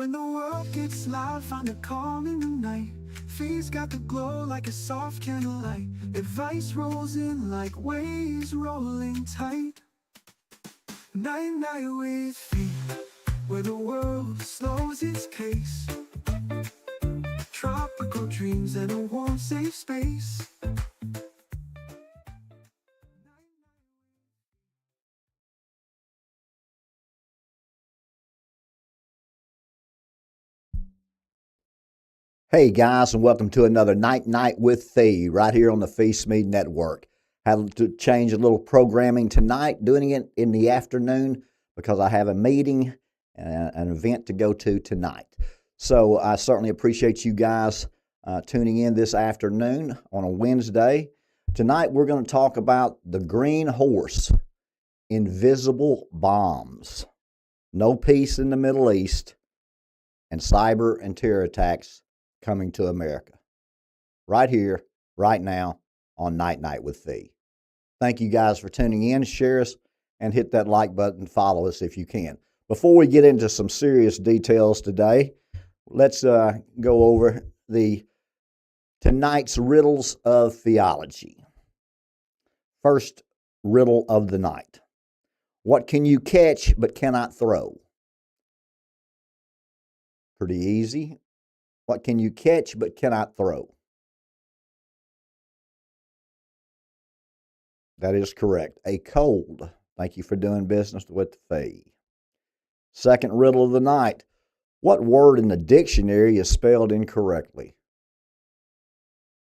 When the world gets loud, find a calm in the night. Fee's got the glow like a soft candlelight. Advice rolls in like waves rolling tight. Night, night with Phee, where the world slows its pace. Tropical dreams and a warm, safe space. Hey guys, and welcome to another Night with Phee right here on the Phee Smee Network. Had to change a little programming tonight, doing it in the afternoon because I have a meeting and an event to go to tonight. So I certainly appreciate you guys tuning in this afternoon on a Wednesday. Tonight we're going to talk about the green horse, invisible bombs, no peace in the Middle East, and cyber and terror attacks coming to America. Right here, right now, on Night with Phee. Thank you guys for tuning in. Share us and hit that like button. Follow us if you can. Before we get into some serious details today, let's go over tonight's riddles of theology. First riddle of the night. What can you catch but cannot throw? Pretty easy. What can you catch but cannot throw? That is correct. A cold. Thank you for doing business with Phee. Second riddle of the night. What word in the dictionary is spelled incorrectly?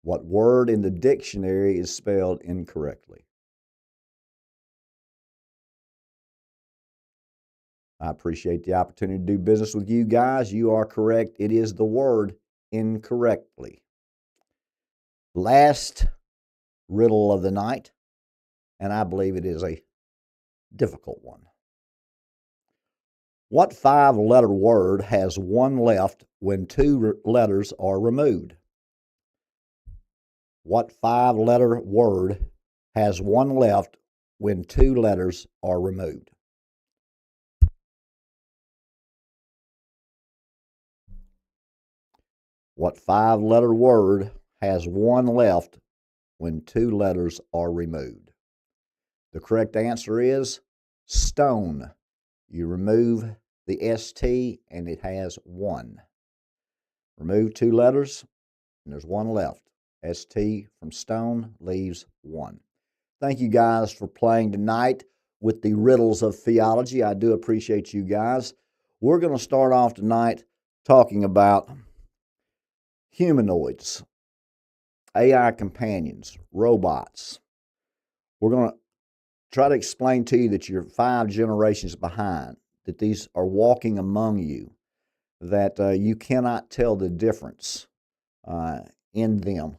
What word in the dictionary is spelled incorrectly? I appreciate the opportunity to do business with you guys. You are correct. It is the word incorrectly. Last riddle of the night, and I believe it is a difficult one. What five-letter word has one left when two letters are removed? What five-letter word has one left when two letters are removed? What five-letter word has one left when two letters are removed? The correct answer is stone. You remove the ST and it has one. Remove two letters and there's one left. ST from stone leaves one. Thank you guys for playing tonight with the riddles of theology. I do appreciate you guys. We're going to start off tonight talking about humanoids, AI companions, robots. We're going to try to explain to you that you're 5 generations behind, that these are walking among you, that you cannot tell the difference in them.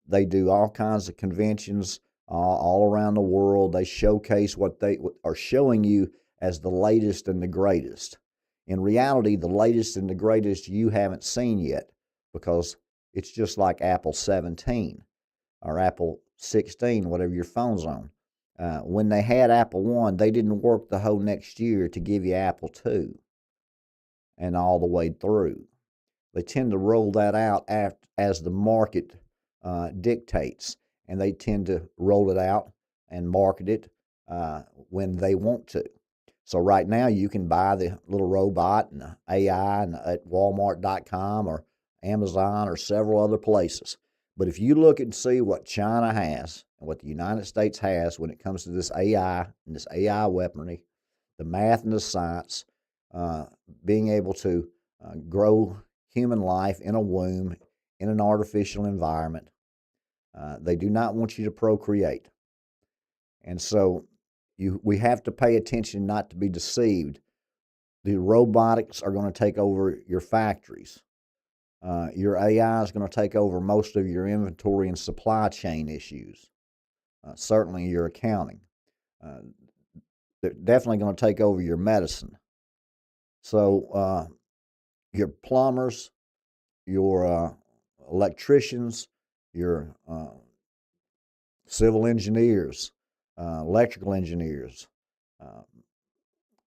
They do all kinds of conventions all around the world. They showcase what they are showing you as the latest and the greatest. In reality, the latest and the greatest you haven't seen yet, because it's just like Apple 17 or Apple 16, whatever your phone's on. When they had Apple 1, they didn't work the whole next year to give you Apple 2 and all the way through. They tend to roll that out as the market dictates, and they tend to roll it out and market it when they want to. So right now you can buy the little robot and the AI at Walmart.com or Amazon or several other places. But if you look and see what China has and what the United States has when it comes to this AI and this AI weaponry, the math and the science, being able to grow human life in a womb, in an artificial environment, they do not want you to procreate. And so we have to pay attention not to be deceived. The robotics are going to take over your factories. Your AI is going to take over most of your inventory and supply chain issues, certainly your accounting. They're definitely going to take over your medicine. So your plumbers, your electricians, your civil engineers, electrical engineers,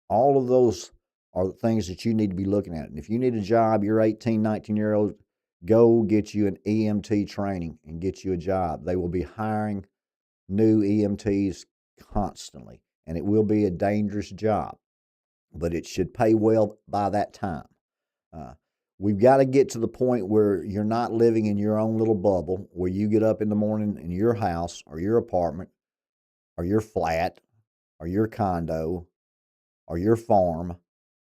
all of those are the things that you need to be looking at. And if you need a job, you're 18, 19-year-old, go get you an EMT training and get you a job. They will be hiring new EMTs constantly, and it will be a dangerous job, but it should pay well by that time. Uh, we've got to get to the point where you're not living in your own little bubble, where you get up in the morning in your house or your apartment or your flat or your condo or your farm,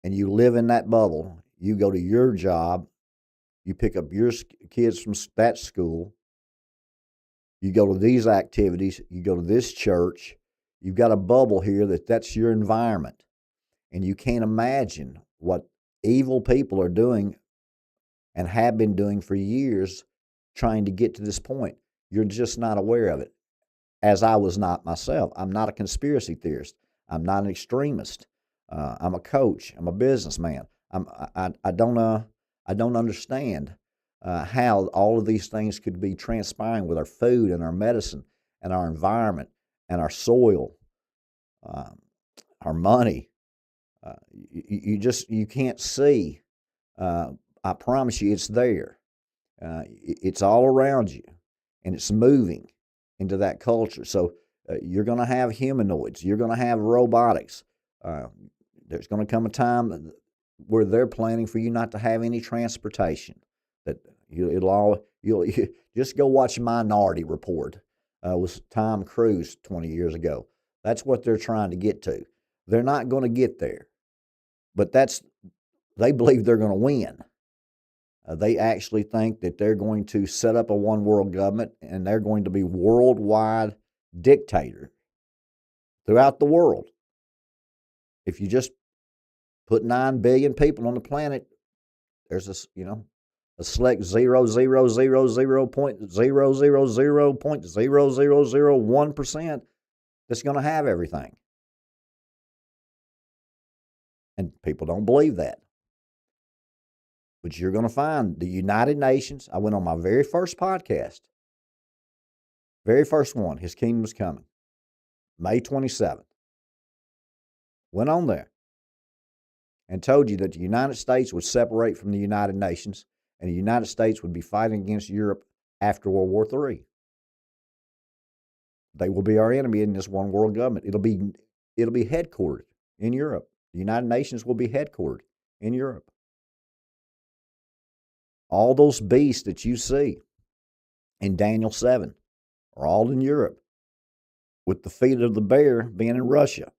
and you live in that bubble. You go to your job, you pick up your kids from that school, you go to these activities, you go to this church. You've got a bubble here that's your environment. And you can't imagine what evil people are doing and have been doing for years trying to get to this point. You're just not aware of it, as I was not myself. I'm not a conspiracy theorist. I'm not an extremist. I'm a coach. I'm a businessman. I don't understand how all of these things could be transpiring with our food and our medicine and our environment and our soil, our money. You can't see. I promise you, it's there. It's all around you, and it's moving into that culture. So you're going to have humanoids. You're going to have robotics. There's going to come a time where they're planning for you not to have any transportation. That you'll just go watch Minority Report with Tom Cruise 20 years ago. That's what they're trying to get to. They're not going to get there, but they believe they're going to win. They actually think that they're going to set up a one world government and they're going to be worldwide dictator throughout the world. If you just put 9 billion people on the planet, there's a select 0.000.0001% that's going to have everything. And people don't believe that. But you're going to find the United Nations. I went on my very first podcast, very first one, His Kingdom's Coming, May 27th. Went on there and told you that the United States would separate from the United Nations and the United States would be fighting against Europe after World War III. They will be our enemy in this one world government. It'll be headquartered in Europe. The United Nations will be headquartered in Europe. All those beasts that you see in Daniel 7 are all in Europe, with the feet of the bear being in Russia.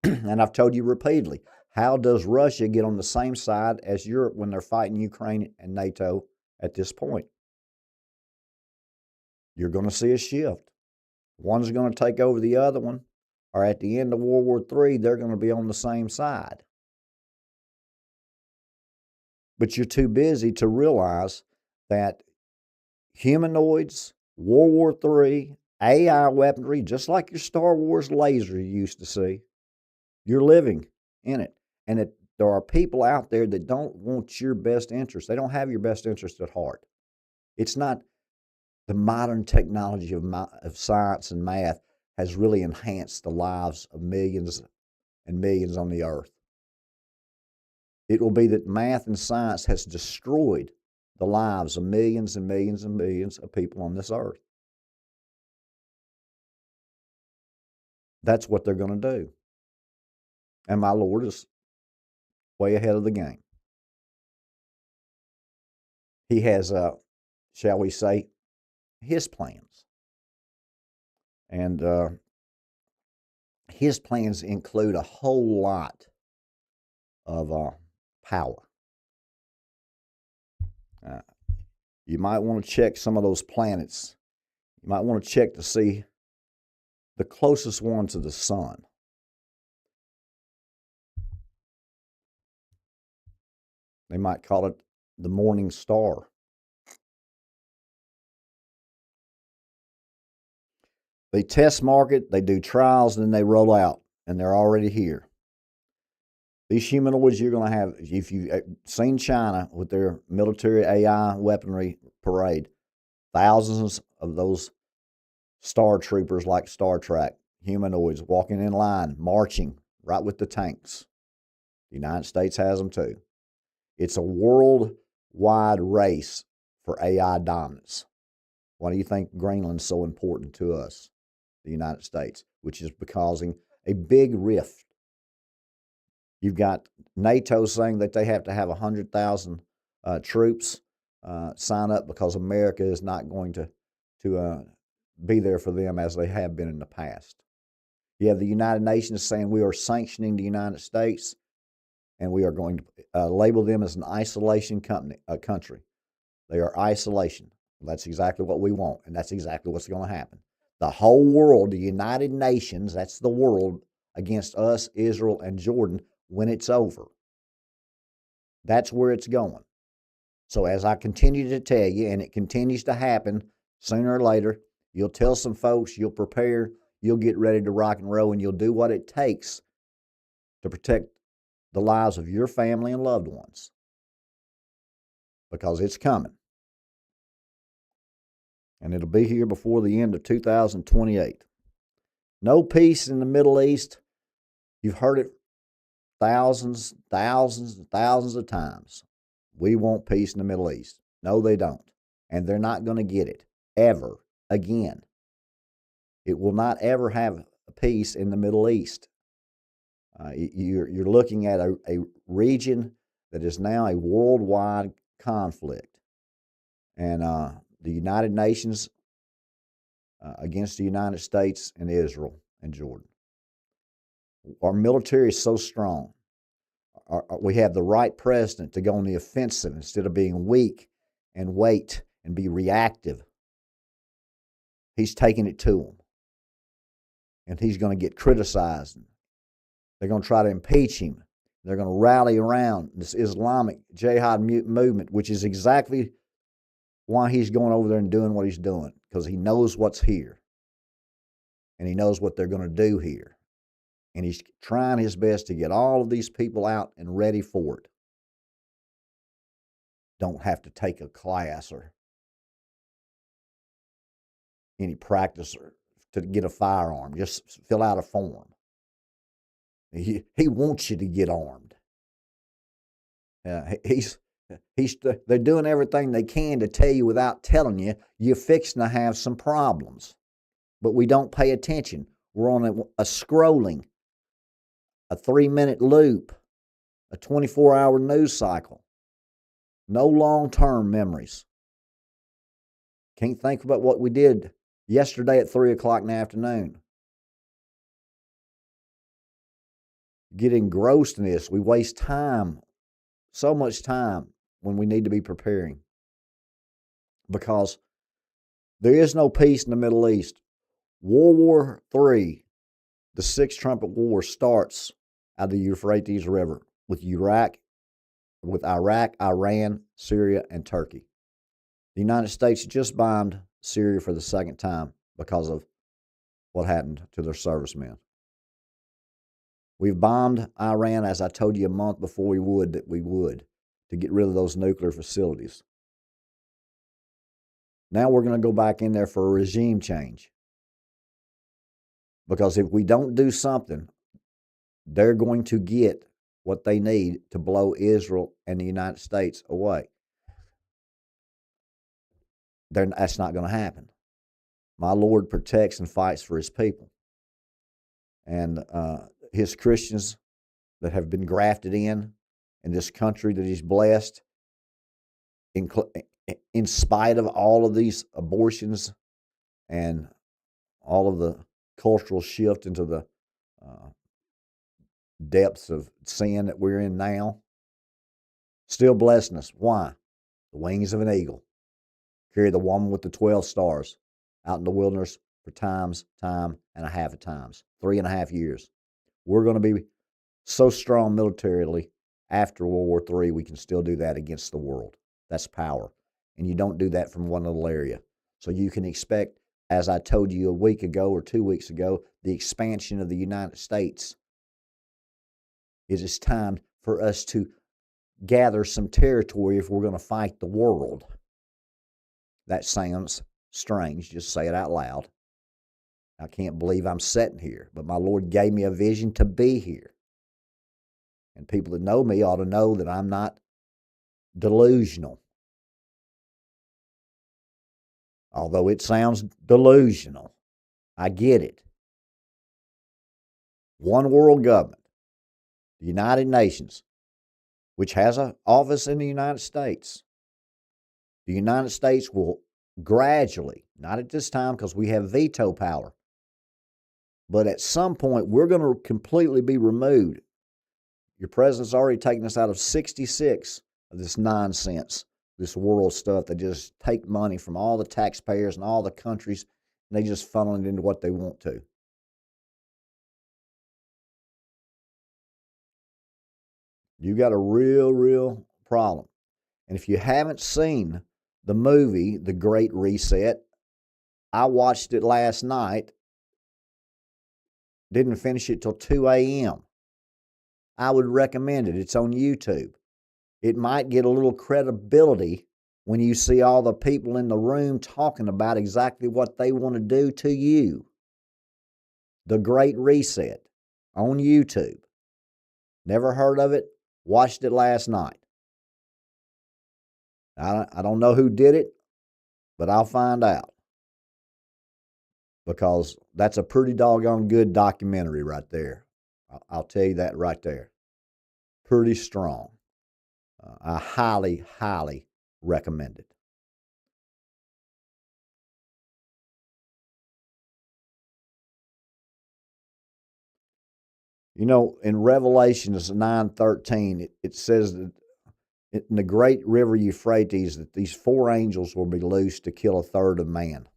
And I've told you repeatedly, how does Russia get on the same side as Europe when they're fighting Ukraine and NATO at this point? You're going to see a shift. One's going to take over the other one, or at the end of World War III, they're going to be on the same side. But you're too busy to realize that humanoids, World War III, AI weaponry, just like your Star Wars laser you used to see, you're living in it. And there are people out there that don't want your best interest. They don't have your best interest at heart. It's not the modern technology of science and math has really enhanced the lives of millions and millions on the earth. It will be that math and science has destroyed the lives of millions and millions and millions of people on this earth. That's what they're going to do. And my Lord is way ahead of the game. He has, shall we say, his plans. And his plans include a whole lot of power. You might want to check some of those planets. You might want to check to see the closest one to the sun. They might call it the morning star. They test market, they do trials, and then they roll out, and they're already here. These humanoids you're going to have, if you've seen China with their military AI weaponry parade, thousands of those star troopers like Star Trek, humanoids walking in line, marching right with the tanks. The United States has them too. It's a worldwide race for AI dominance. Why do you think Greenland's so important to us, the United States, which is causing a big rift? You've got NATO saying that they have to have 100,000 troops sign up because America is not going to be there for them as they have been in the past. You have the United Nations saying we are sanctioning the United States and we are going to label them as an isolation country. They are isolation. That's exactly what we want, and that's exactly what's going to happen. The whole world, the United Nations, that's the world against us, Israel, and Jordan when it's over. That's where it's going. So as I continue to tell you, and it continues to happen, sooner or later, you'll tell some folks, you'll prepare, you'll get ready to rock and roll, and you'll do what it takes to protect the lives of your family and loved ones. Because it's coming. And it'll be here before the end of 2028. No peace in the Middle East. You've heard it thousands of times. We want peace in the Middle East. No, they don't. And they're not going to get it ever again. It will not ever have peace in the Middle East. You're looking at a region that is now a worldwide conflict. And the United Nations against the United States and Israel and Jordan. Our military is so strong. We have the right president to go on the offensive instead of being weak and wait and be reactive. He's taking it to them. And he's going to get criticized. They're going to try to impeach him. They're going to rally around this Islamic Jihad movement, which is exactly why he's going over there and doing what he's doing, because he knows what's here. And he knows what they're going to do here. And he's trying his best to get all of these people out and ready for it. Don't have to take a class or any practice or to get a firearm. Just fill out a form. He wants you to get armed. They're doing everything they can to tell you without telling you you're fixing to have some problems. But we don't pay attention. We're on a scrolling, a 3-minute loop, a 24-hour news cycle. No long-term memories. Can't think about what we did yesterday at 3 o'clock in the afternoon. Get engrossed in this. We waste time, so much time, when we need to be preparing. Because there is no peace in the Middle East. World War III, the Sixth Trumpet War, starts out of the Euphrates River with Iraq, Iran, Syria, and Turkey. The United States just bombed Syria for the second time because of what happened to their servicemen. We've bombed Iran, as I told you a month before we would, to get rid of those nuclear facilities. Now we're going to go back in there for a regime change. Because if we don't do something, they're going to get what they need to blow Israel and the United States away. That's not going to happen. My Lord protects and fights for his people. And his Christians that have been grafted in this country that he's blessed, in spite of all of these abortions and all of the cultural shift into the depths of sin that we're in now, still blessing us. Why? The wings of an eagle. Carry the woman with the 12 stars out in the wilderness for time and a half of times, 3.5 years. We're going to be so strong militarily after World War III, we can still do that against the world. That's power. And you don't do that from one little area. So you can expect, as I told you a week ago or 2 weeks ago, the expansion of the United States. It is time for us to gather some territory if we're going to fight the world. That sounds strange. Just say it out loud. I can't believe I'm sitting here, but my Lord gave me a vision to be here. And people that know me ought to know that I'm not delusional. Although it sounds delusional. I get it. One world government, the United Nations, which has an office in the United States. The United States will gradually, not at this time because we have veto power, but at some point we're going to completely be removed. Your president's already taken us out of 66 of this nonsense, this world stuff. They just take money from all the taxpayers and all the countries, and they just funnel it into what they want to. You got a real problem. And if you haven't seen the movie, The Great Reset, I watched it last night, didn't finish it till 2 a.m. I would recommend it. It's on YouTube. It might get a little credibility when you see all the people in the room talking about exactly what they want to do to you. The Great Reset on YouTube. Never heard of it? Watched it last night. I don't know who did it, but I'll find out. Because that's a pretty doggone good documentary right there. I'll tell you that right there. Pretty strong. I highly recommend it. You know, in Revelations 9:13, it says that in the great river Euphrates that these 4 angels will be loosed to kill a third of man.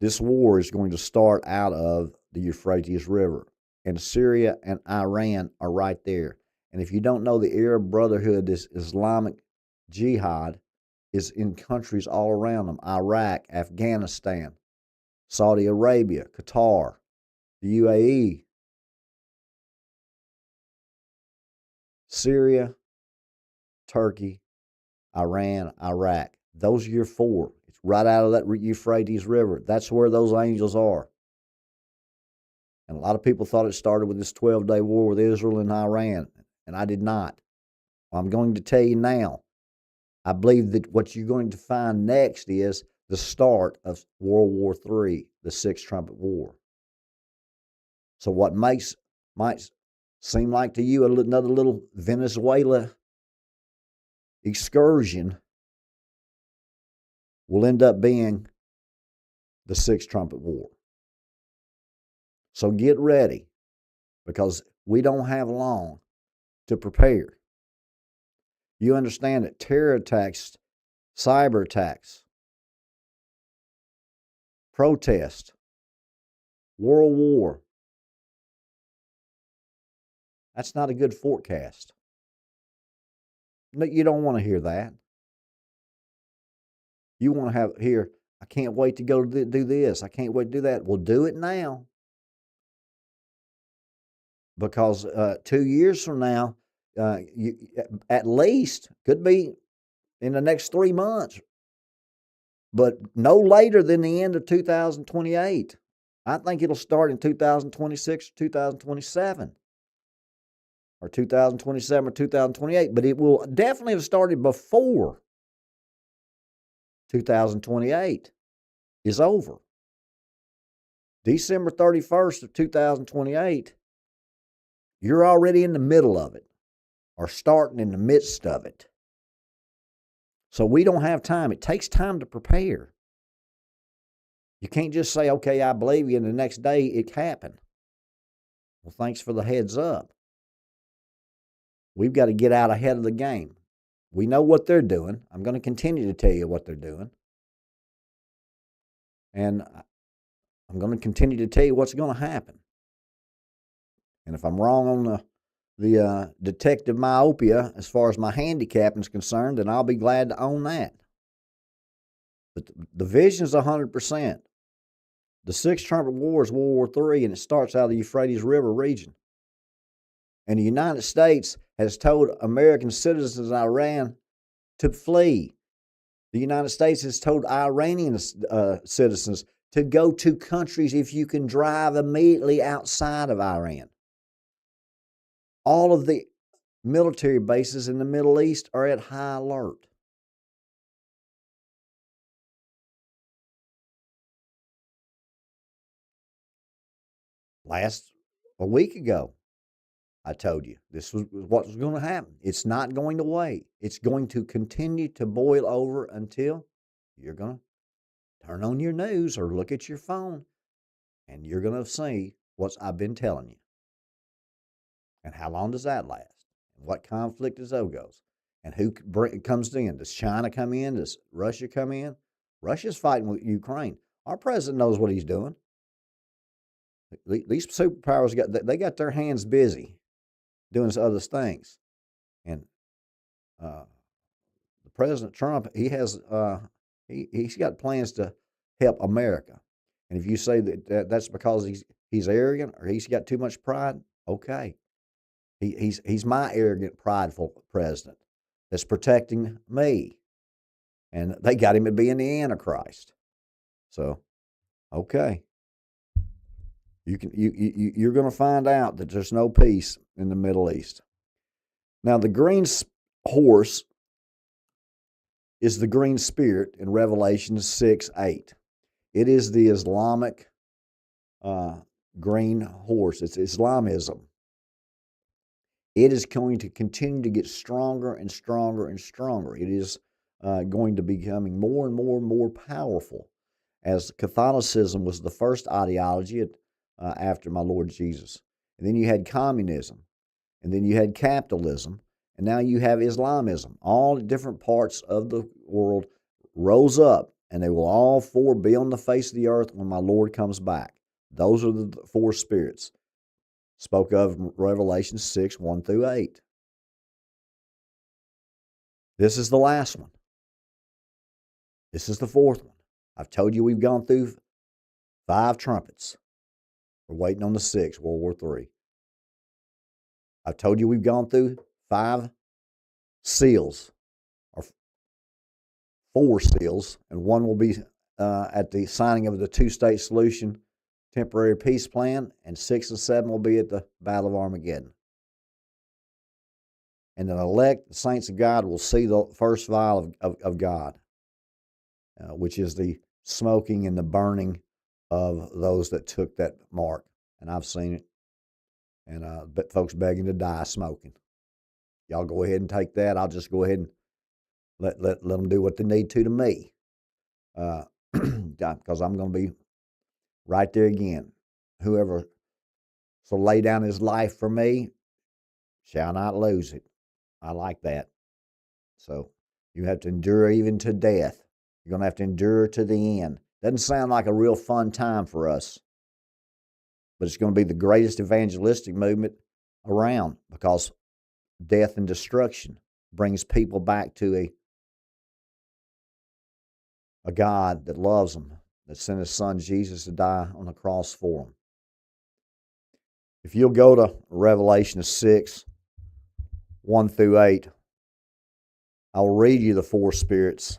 This war is going to start out of the Euphrates River, and Syria and Iran are right there. And if you don't know, the Arab Brotherhood, this Islamic Jihad, is in countries all around them: Iraq, Afghanistan, Saudi Arabia, Qatar, the UAE, Syria, Turkey, Iran, Iraq. Those are your 4. It's right out of that Euphrates River. That's where those angels are. And a lot of people thought it started with this 12-day war with Israel and Iran, and I did not. I'm going to tell you now, I believe that what you're going to find next is the start of World War III, the Sixth Trumpet War. So what might seem like to you another little Venezuela excursion will end up being the Sixth Trumpet War. So get ready, because we don't have long to prepare. You understand that terror attacks, cyber attacks, protest, world war, that's not a good forecast. No, you don't want to hear that. You want to hear, I can't wait to go do this. I can't wait to do that. Well, do it now. Because 2 years from now, at least, could be in the next 3 months, but no later than the end of 2028. I think it'll start in 2026 or 2027. Or 2027 or 2028, but it will definitely have started before 2028 is over. December 31st of 2028, you're already in the middle of it or starting in the midst of it. So we don't have time. It takes time to prepare. You can't just say, okay, I believe you, and the next day it happened. Well, thanks for the heads up. We've got to get out ahead of the game. We know what they're doing. I'm going to continue to tell you what they're doing. And I'm going to continue to tell you what's going to happen. And if I'm wrong on the detective myopia as far as my handicapping is concerned, then I'll be glad to own that. But the vision is 100%. The Sixth Trumpet War is World War III, and it starts out of the Euphrates River region. And the United States has told American citizens in Iran to flee. The United States has told Iranian citizens to go to countries if you can drive immediately outside of Iran. All of the military bases in the Middle East are at high alert. A week ago, I told you this was what was going to happen. It's not going to wait. It's going to continue to boil over until you're going to turn on your news or look at your phone and you're going to see what I've been telling you. And how long does that last? And what conflict is those goes? And who comes in? Does China come in? Does Russia come in? Russia's fighting with Ukraine. Our president knows what he's doing. These superpowers got their hands busy doing other things, and the President Trump he's got plans to help America. And if you say that's because he's arrogant or he's got too much pride, okay, he's my arrogant, prideful president that's protecting me, and they got him to being the Antichrist. So, okay, you're going to find out that there's no peace in the Middle East. Now, the green horse is the green spirit in Revelation 6:8. It is the Islamic green horse. It's Islamism. It is going to continue to get stronger and stronger and stronger. It is going to be becoming more and more and more powerful, as Catholicism was the first ideology after my Lord Jesus. And then you had communism, and then you had capitalism, and now you have Islamism. All different parts of the world rose up, and they will all four be on the face of the earth when my Lord comes back. Those are the four spirits spoke of in Revelation 6:1-8. This is the last one. This is the fourth one. I've told you we've gone through 5 trumpets. We're waiting on the 6th, World War III. I've told you we've gone through 5 seals, or 4 seals, and one will be at the signing of the 2-state solution temporary peace plan, and 6 and 7 will be at the Battle of Armageddon. And the elect, the saints of God, will see the first vial of God, which is the smoking and the burning of those that took that mark. And I've seen it. And folks begging to die smoking. Y'all go ahead and take that. I'll just go ahead and let them do what they need to me. Because I'm going to be right there again. Whoever shall lay down his life for me shall not lose it. I like that. So you have to endure even to death. You're going to have to endure to the end. Doesn't sound like a real fun time for us, but it's going to be the greatest evangelistic movement around, because death and destruction brings people back to a God that loves them, that sent his son Jesus to die on the cross for them. If you'll go to Revelation 6:1-8, I'll read you the 4 spirits.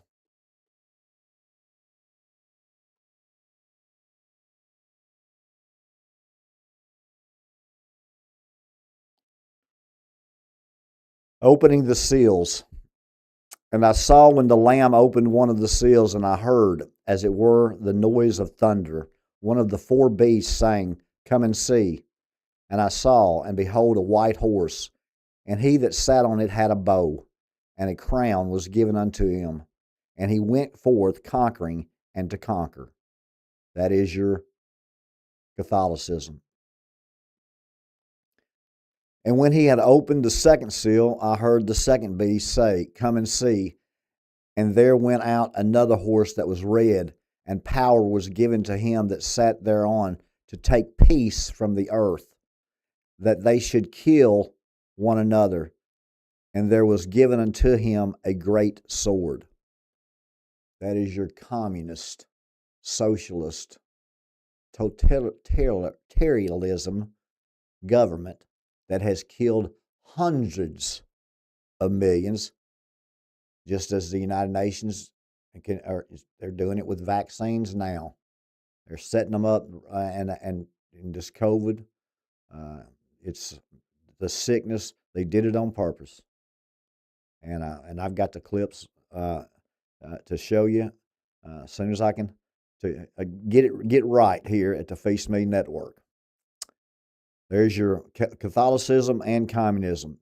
Opening the seals. And I saw when the Lamb opened one of the seals, and I heard, as it were, the noise of thunder. One of the 4 beasts saying, "Come and see." And I saw, and behold, a white horse, and he that sat on it had a bow, and a crown was given unto him. And he went forth conquering and to conquer. That is your Catholicism. And when he had opened the 2nd seal, I heard the 2nd beast say, "Come and see." And there went out another horse that was red, and power was given to him that sat thereon to take peace from the earth, that they should kill one another. And there was given unto him a great sword. That is your communist, socialist, totalitarianism government that has killed hundreds of millions, just as the United Nations they're doing it with vaccines now. They're setting them up, and this COVID, it's the sickness. They did it on purpose. And I've got the clips to show you as soon as I can to get right here at the Phee Smee Network. There's your Catholicism and communism.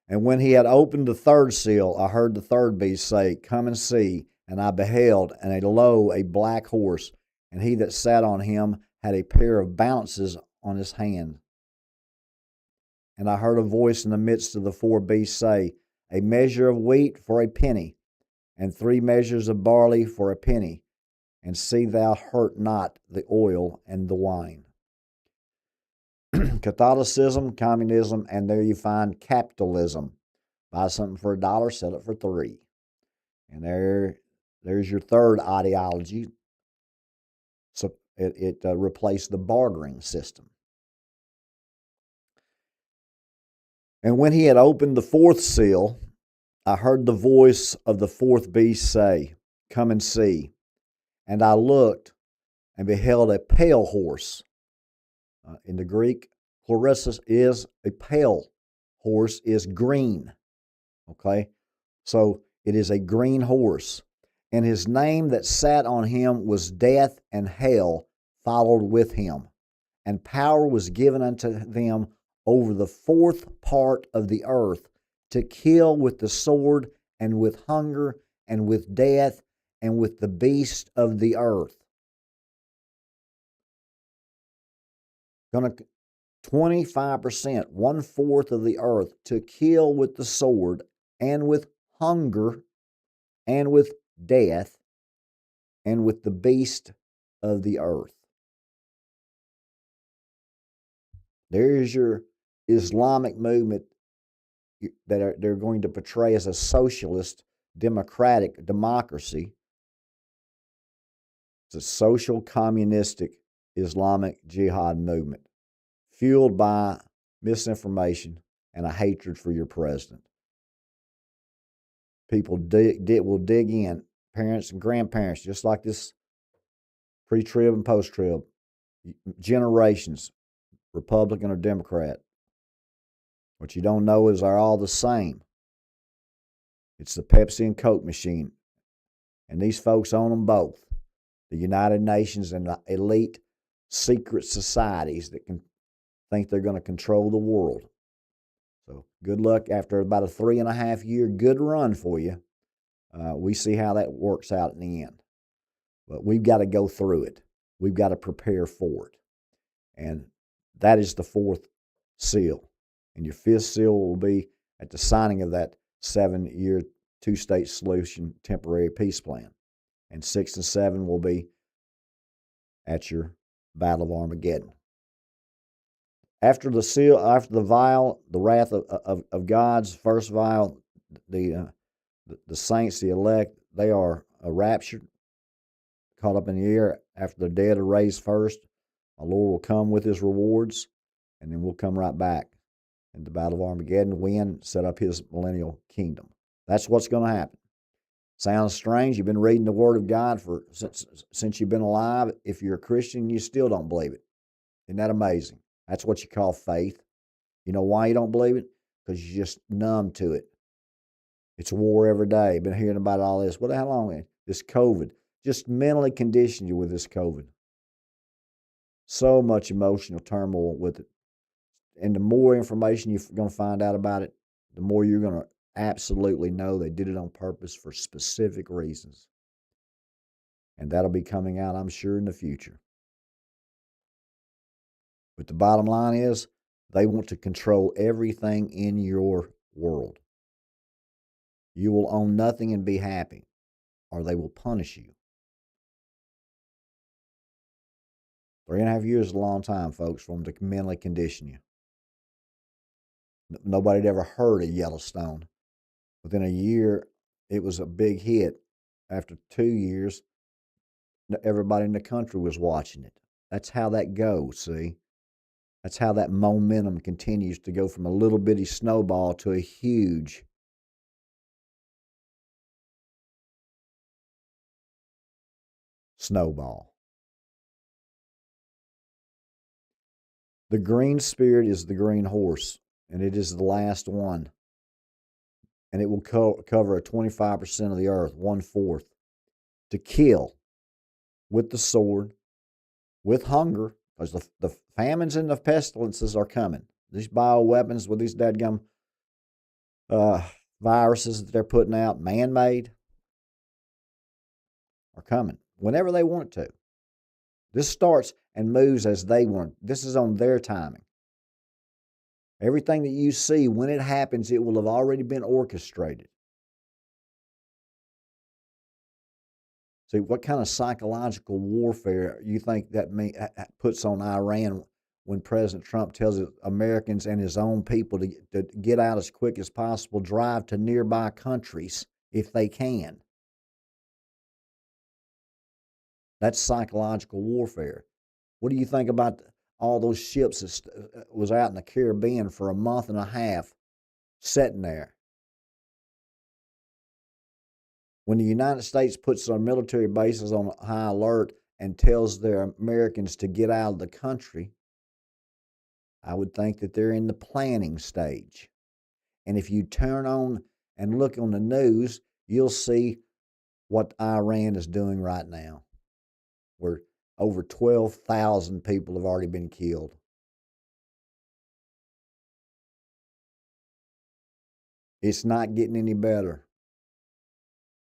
And when he had opened the third seal, I heard the third beast say, "Come and see." And I beheld, and lo, a black horse, and he that sat on him had a pair of balances on his hand. And I heard a voice in the midst of the four beasts say, "A measure of wheat for a penny, and 3 measures of barley for a penny, and see thou hurt not the oil and the wine." Catholicism, communism, and there you find capitalism. Buy something for $1, sell it for 3. And there's your third ideology. So it replaced the bartering system. And when he had opened the fourth seal, I heard the voice of the fourth beast say, "Come and see." And I looked and beheld a pale horse. In the Greek, chlorissus is a pale horse, is green. Okay? So it is a green horse. And his name that sat on him was Death, and hell followed with him. And power was given unto them over the fourth part of the earth to kill with the sword, and with hunger, and with death, and with the beast of the earth. Going to 25%, 1/4 of the earth, to kill with the sword, and with hunger, and with death, and with the beast of the earth. There's your Islamic movement that they're going to portray as a socialist, democratic democracy. It's a social communistic Islamic jihad movement fueled by misinformation and a hatred for your president. People will dig in, parents and grandparents, just like this pre-trib and post-trib, generations, Republican or Democrat. What you don't know is they're all the same. It's the Pepsi and Coke machine. And these folks own them both. The United Nations and the elite secret societies that can think they're going to control the world. So good luck after about a 3.5-year good run for you. We see how that works out in the end. But we've got to go through it. We've got to prepare for it. And that is the fourth seal. And your fifth seal will be at the signing of that 7-year 2-state solution temporary peace plan. And 6 and 7 will be at your Battle of Armageddon. After the seal, after the vial, the wrath of God's first vial, the saints, the elect, they are raptured, caught up in the air after the dead are raised first. Our Lord will come with his rewards, and then we'll come right back in the Battle of Armageddon, win, set up his millennial kingdom. That's what's going to happen. Sounds strange. You've been reading the Word of God since you've been alive. If you're a Christian, you still don't believe it. Isn't that amazing? That's what you call faith. You know why you don't believe it? Because you're just numb to it. It's war every day. Been hearing about all this. How long? This COVID. Just mentally conditioned you with this COVID. So much emotional turmoil with it. And the more information you're going to find out about it, the more you're going to absolutely know they did it on purpose for specific reasons. And that'll be coming out, I'm sure, in the future. But the bottom line is, they want to control everything in your world. You will own nothing and be happy, or they will punish you. 3.5 years is a long time, folks, for them to mentally condition you. Nobody had ever heard of Yellowstone. Within a year, it was a big hit. After 2 years, everybody in the country was watching it. That's how that goes, see? That's how that momentum continues to go from a little bitty snowball to a huge snowball. The green spirit is the green horse, and it is the last one. And it will cover a 25% of the earth, 1/4, to kill with the sword, with hunger, because the famines and the pestilences are coming. These bioweapons with these dadgum viruses that they're putting out, man-made, are coming whenever they want it to. This starts and moves as they want. This is on their timing. Everything that you see, when it happens, it will have already been orchestrated. See, what kind of psychological warfare you think that puts on Iran when President Trump tells Americans and his own people to get out as quick as possible, drive to nearby countries if they can? That's psychological warfare. What do you think about all those ships that was out in the Caribbean for a month and a half sitting there? When the United States puts their military bases on high alert and tells their Americans to get out of the country, I would think that they're in the planning stage. And if you turn on and look on the news, you'll see what Iran is doing right now, where over 12,000 people have already been killed. It's not getting any better.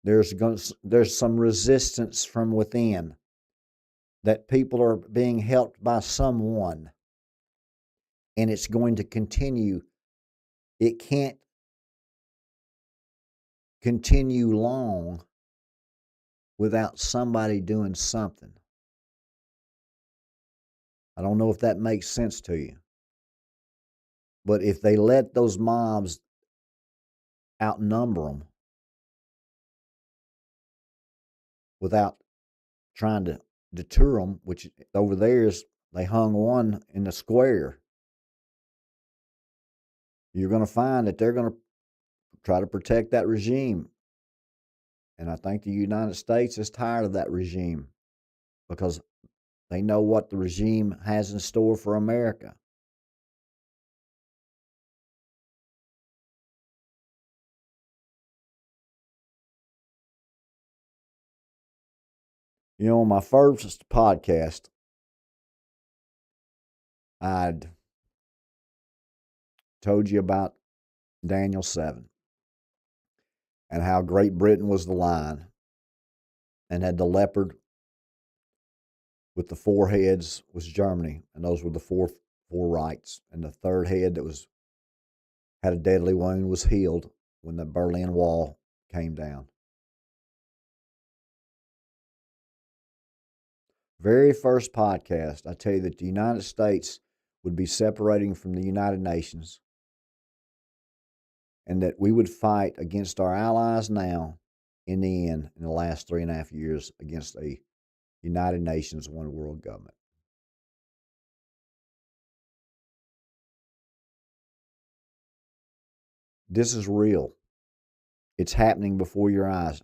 There's some resistance from within, that people are being helped by someone, and it's going to continue. It can't continue long without somebody doing something. I don't know if that makes sense to you. But if they let those mobs outnumber them without trying to deter them, which over there's, they hung one in the square, you're going to find that they're going to try to protect that regime. And I think the United States is tired of that regime because they know what the regime has in store for America. You know, on my first podcast, I'd told you about Daniel 7 and how Great Britain was the lion and had the leopard with the four heads was Germany, and those were the four rights. And the third head that was had a deadly wound was healed when the Berlin Wall came down. Very first podcast, I tell you that the United States would be separating from the United Nations, and that we would fight against our allies now, in the end, in the last 3.5 years, against a United Nations one world government. This is real. It's happening before your eyes.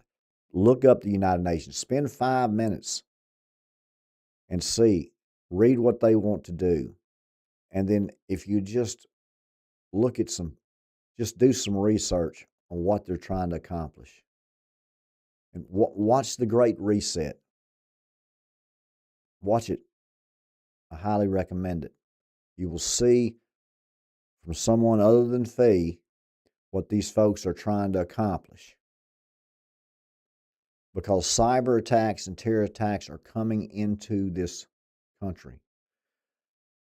Look up the United Nations. Spend 5 minutes and see. Read what they want to do. And then if you just look at just do some research on what they're trying to accomplish. And watch The Great Reset. Watch it. I highly recommend it. You will see from someone other than Phee what these folks are trying to accomplish. Because cyber attacks and terror attacks are coming into this country.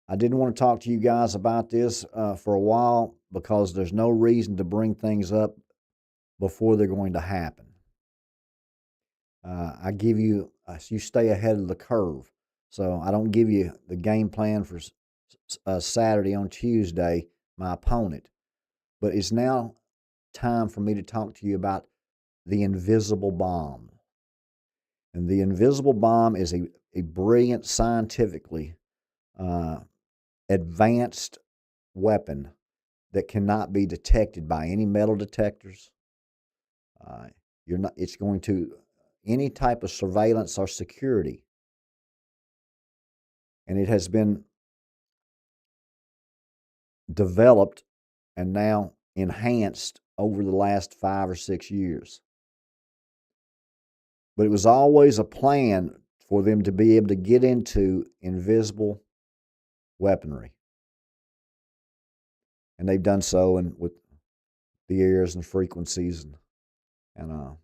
I didn't want to talk to you guys about this for a while because there's no reason to bring things up before they're going to happen. I give you, you stay ahead of the curve. So I don't give you the game plan for Saturday on Tuesday, my opponent. But it's now time for me to talk to you about the invisible bomb. And the invisible bomb is a brilliant, scientifically advanced weapon that cannot be detected by any metal detectors. It's going to any type of surveillance or security. And it has been developed and now enhanced over the last 5 or 6 years. But it was always a plan for them to be able to get into invisible weaponry. And they've done so and with the airs and frequencies and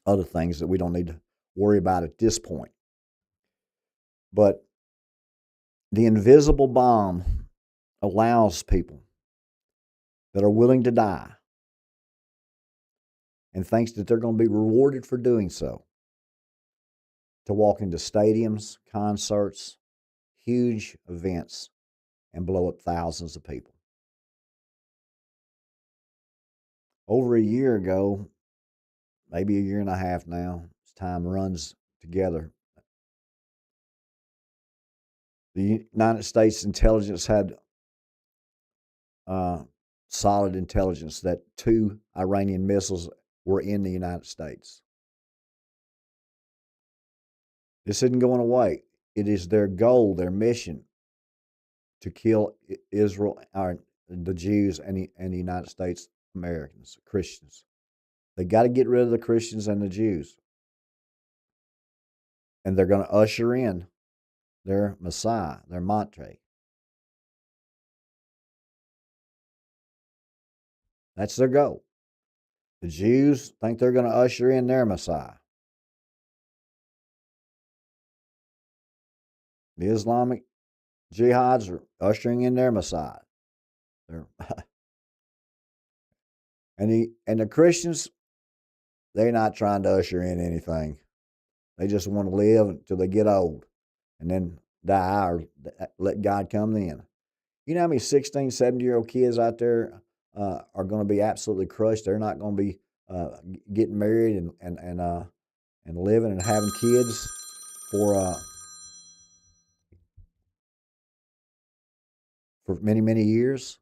other things that we don't need to worry about at this point. But the invisible bomb allows people that are willing to die and thinks that they're going to be rewarded for doing so to walk into stadiums, concerts, huge events, and blow up thousands of people. Over a year ago, maybe a year and a half now, as time runs together, the United States intelligence had solid intelligence that 2 Iranian missiles were in the United States. This isn't going away. It is their goal, their mission, to kill Israel, or the Jews, and the United States Americans, Christians. They got to get rid of the Christians and the Jews. And they're going to usher in their Messiah, their Montre. That's their goal. The Jews think they're going to usher in their Messiah. The Islamic jihads are ushering in their Messiah. And the Christians, they're not trying to usher in anything. They just want to live until they get old and then die or let God come then. You know how many 16, 17-year-old kids out there are going to be absolutely crushed? They're not going to be getting married and living and having kids for many, many years.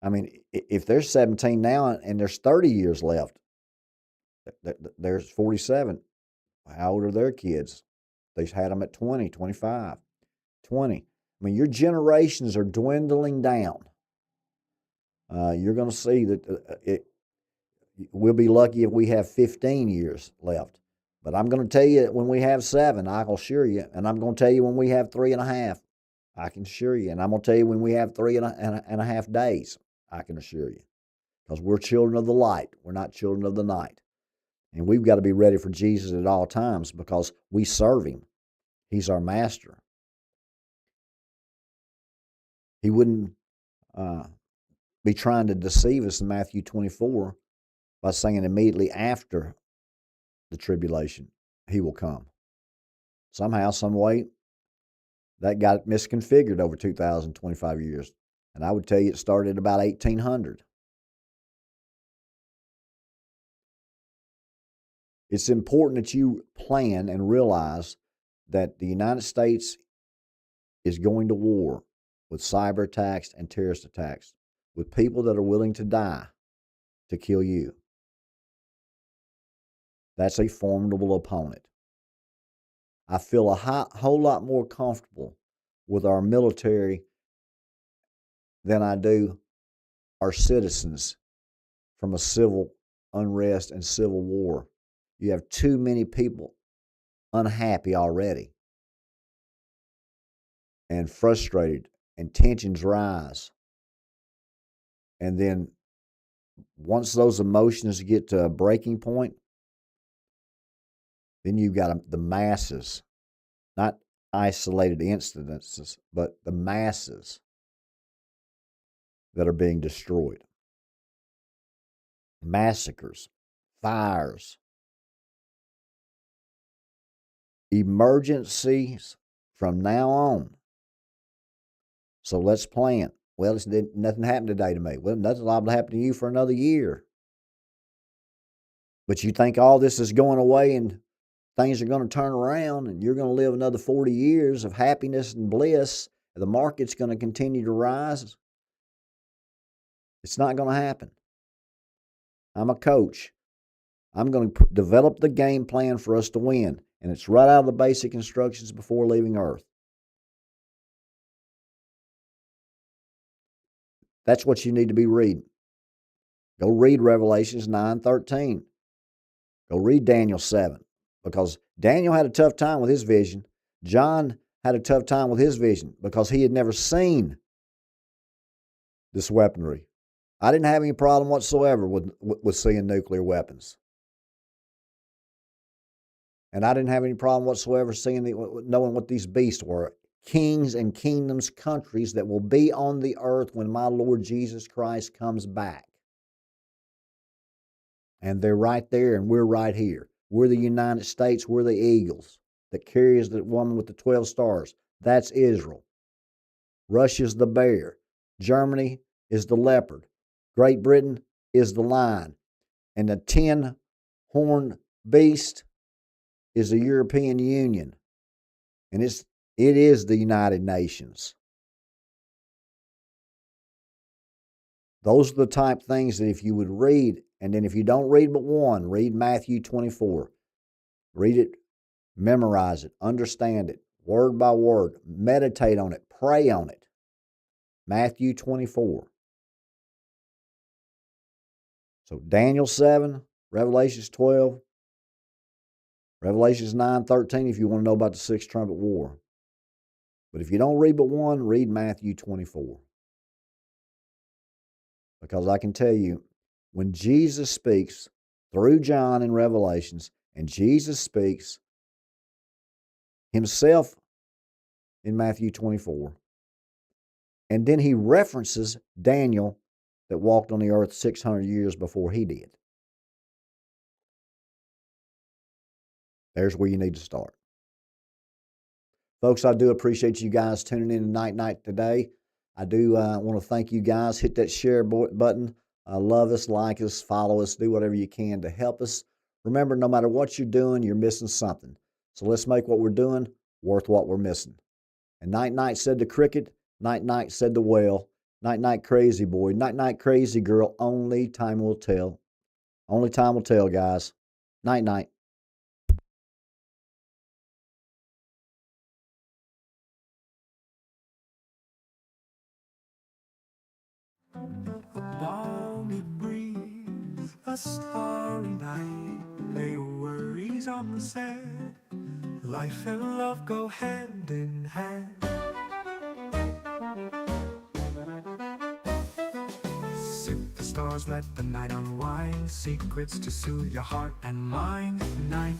I mean, if they're 17 now and there's 30 years left, there's 47. How old are their kids? They've had them at 20, 25, 20. I mean, your generations are dwindling down. You're going to see that we'll be lucky if we have 15 years left. But I'm going to tell you when we have 7, I can assure you. And I'm going to tell you when we have 3.5, I can assure you. And I'm going to tell you when we have 3.5 days, I can assure you. Because we're children of the light. We're not children of the night. And we've got to be ready for Jesus at all times because we serve him. He's our master. He wouldn't be trying to deceive us in Matthew 24 by saying immediately after the tribulation, he will come. Somehow, some way, that got misconfigured over 2,025 years. And I would tell you it started about 1800. It's important that you plan and realize that the United States is going to war with cyber attacks and terrorist attacks with people that are willing to die to kill you. That's a formidable opponent. I feel a whole lot more comfortable with our military than I do our citizens from a civil unrest and civil war. You have too many people unhappy already and frustrated, and tensions rise. And then once those emotions get to a breaking point, then you've got the masses, not isolated incidences, but the masses that are being destroyed. Massacres, fires, emergencies from now on. So let's plan. Well, nothing happened today to me. Well, nothing's liable to happen to you for another year. But you think all this is going away and things are going to turn around and you're going to live another 40 years of happiness and bliss. The market's going to continue to rise. It's not going to happen. I'm a coach. I'm going to develop the game plan for us to win. And it's right out of the basic instructions before leaving Earth. That's what you need to be reading. Go read Revelations 9:13. Go read Daniel 7, because Daniel had a tough time with his vision. John had a tough time with his vision because he had never seen this weaponry. I didn't have any problem whatsoever with seeing nuclear weapons. And I didn't have any problem whatsoever knowing what these beasts were. Kings and kingdoms, countries that will be on the earth when my Lord Jesus Christ comes back. And they're right there, and we're right here. We're the United States. We're the eagles that carries the woman with the 12 stars. That's Israel. Russia's the bear. Germany is the leopard. Great Britain is the lion. And the 10-horned beast is the European Union. And it is the United Nations. Those are the type things that if you would read, and then if you don't read but one, read Matthew 24. Read it, memorize it, understand it, word by word, meditate on it, pray on it. Matthew 24. So Daniel 7, Revelations 12, Revelations 9:13 if you want to know about the sixth trumpet war. But if you don't read but one, read Matthew 24. Because I can tell you, when Jesus speaks through John in Revelations, and Jesus speaks himself in Matthew 24, and then he references Daniel that walked on the earth 600 years before he did. There's where you need to start. Folks, I do appreciate you guys tuning in night today. I do want to thank you guys. Hit that share button. Love us, like us, follow us, do whatever you can to help us. Remember, no matter what you're doing, you're missing something. So let's make what we're doing worth what we're missing. And night, said the cricket. Night, said the whale. Night, crazy boy. Night, crazy girl. Only time will tell. Only time will tell, guys. Night. A balmy breeze, a starry night, lay worries on the sand. Life and love go hand in hand. Sip the stars, let the night unwind. Secrets to soothe your heart and mind. Night.